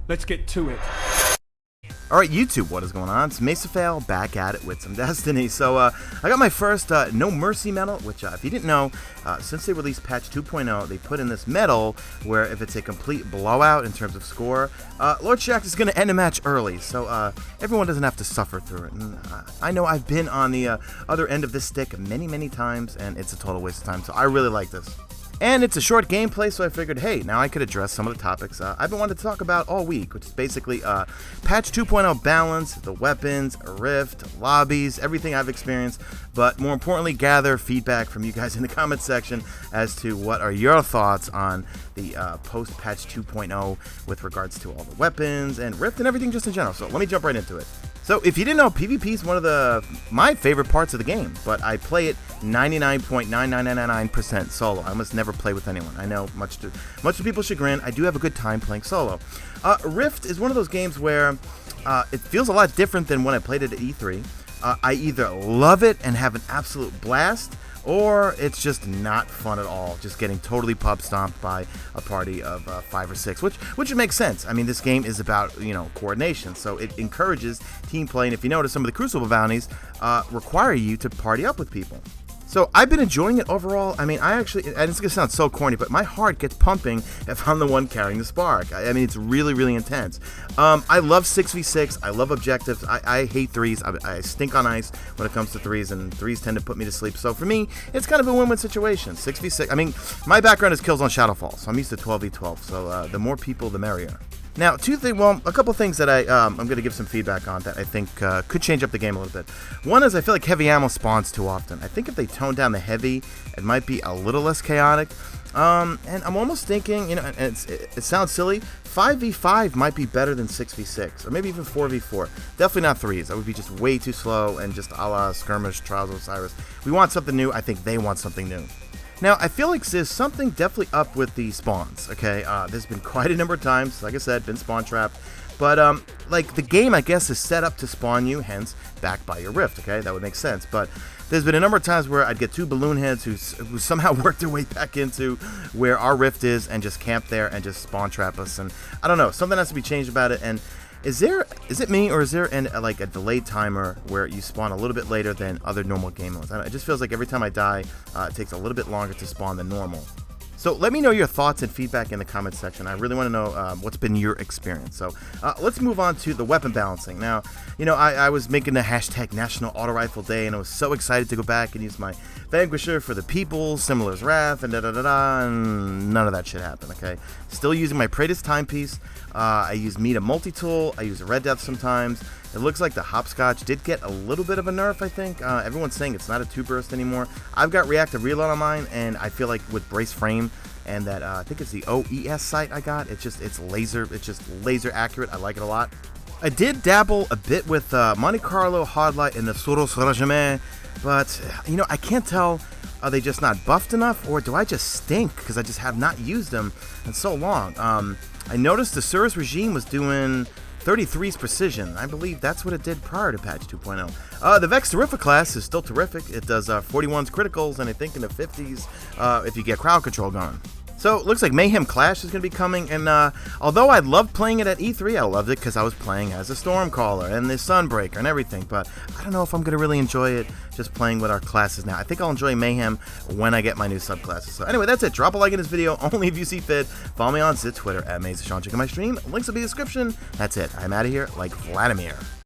Let's get to it. Alright YouTube, what is going on? It's Mesa Fail, back at it with some Destiny. So, I got my first No Mercy medal, which, if you didn't know, since they released patch 2.0, they put in this medal where if it's a complete blowout in terms of score, Lord Shaxx is going to end a match early, so everyone doesn't have to suffer through it. And I know I've been on the other end of this stick many times, and it's a total waste of time, so I really like this. And it's a short gameplay, so I figured, hey, now I could address some of the topics I've been wanting to talk about all week, which is basically patch 2.0 balance, the weapons, Rift, lobbies, everything I've experienced, but more importantly, gather feedback from you guys in the comments section as to what are your thoughts on the post-patch 2.0 with regards to all the weapons and Rift and everything just in general. So let me jump right into it. So if you didn't know, PvP is one of my favorite parts of the game, but I play it 99.9999% solo. I almost never play with anyone. I know, much to people's chagrin, I do have a good time playing solo. Rift is one of those games where it feels a lot different than when I played it at E3. I either love it and have an absolute blast, or it's just not fun at all, just getting totally pub stomped by a party of 5 or 6, which makes sense. I mean, this game is about, coordination, so it encourages team play, and if you notice, some of the Crucible bounties require you to party up with people. So I've been enjoying it overall. I mean, and it's going to sound so corny, but my heart gets pumping if I'm the one carrying the spark. I mean, it's really intense. I love 6v6. I love objectives. I hate threes. I stink on ice when it comes to threes, and threes tend to put me to sleep. So for me, it's kind of a win-win situation. 6v6. I mean, my background is kills on Shadowfall, so I'm used to 12v12. So the more people, the merrier. Now, a couple things that I'm going to give some feedback on that I think could change up the game a little bit. One is I feel like heavy ammo spawns too often. I think if they tone down the heavy, it might be a little less chaotic. And I'm almost thinking, and it sounds silly, 5v5 might be better than 6v6, or maybe even 4v4. Definitely not threes. That would be just way too slow and just a la Skirmish, Trials of Osiris. We want something new. I think they want something new. Now, I feel like there's something definitely up with the spawns, okay? There's been quite a number of times, like I said, been spawn trapped. But, like, the game, I guess, is set up to spawn you, hence, back by your Rift, okay? That would make sense. But there's been a number of times where I'd get 2 balloon heads who somehow worked their way back into where our Rift is and just camp there and just spawn trap us. And, I don't know, something has to be changed about it. And is it me, or is there like a delayed timer where you spawn a little bit later than other normal game modes? It just feels like every time I die, it takes a little bit longer to spawn than normal. So let me know your thoughts and feedback in the comments section. I really want to know what's been your experience. So let's move on to the weapon balancing. Now, I was making the hashtag National Auto Rifle Day, and I was so excited to go back and use my Vanquisher for the people, Similar's Wrath, and and none of that shit happened, okay? Still using my Praetor's Timepiece. I use Meta Multi-Tool. I use Red Death sometimes. It looks like the Hopscotch did get a little bit of a nerf, I think. Everyone's saying it's not a 2-burst anymore. I've got Reactive Reload on mine, and I feel like with Brace Frame and that, I think it's the OES sight I got, it's just laser accurate. I like it a lot. I did dabble a bit with Monte Carlo, Hardlight, and the Soros Regime, but, I can't tell, are they just not buffed enough, or do I just stink because I just have not used them in so long? I noticed the Soros Regime was doing 33's precision. I believe that's what it did prior to patch 2.0. The Vex Terrific class is still terrific. It does 41's criticals, and I think in the 50s if you get crowd control going. So it looks like Mayhem Clash is going to be coming, and although I loved playing it at E3, I loved it because I was playing as a Stormcaller and the Sunbreaker and everything, but I don't know if I'm going to really enjoy it just playing with our classes now. I think I'll enjoy Mayhem when I get my new subclasses. So anyway, that's it. Drop a like in this video, only if you see fit. Follow me on Twitter at MesaSean. Check out my stream. Links will be in the description. That's it. I'm out of here like Vladimir.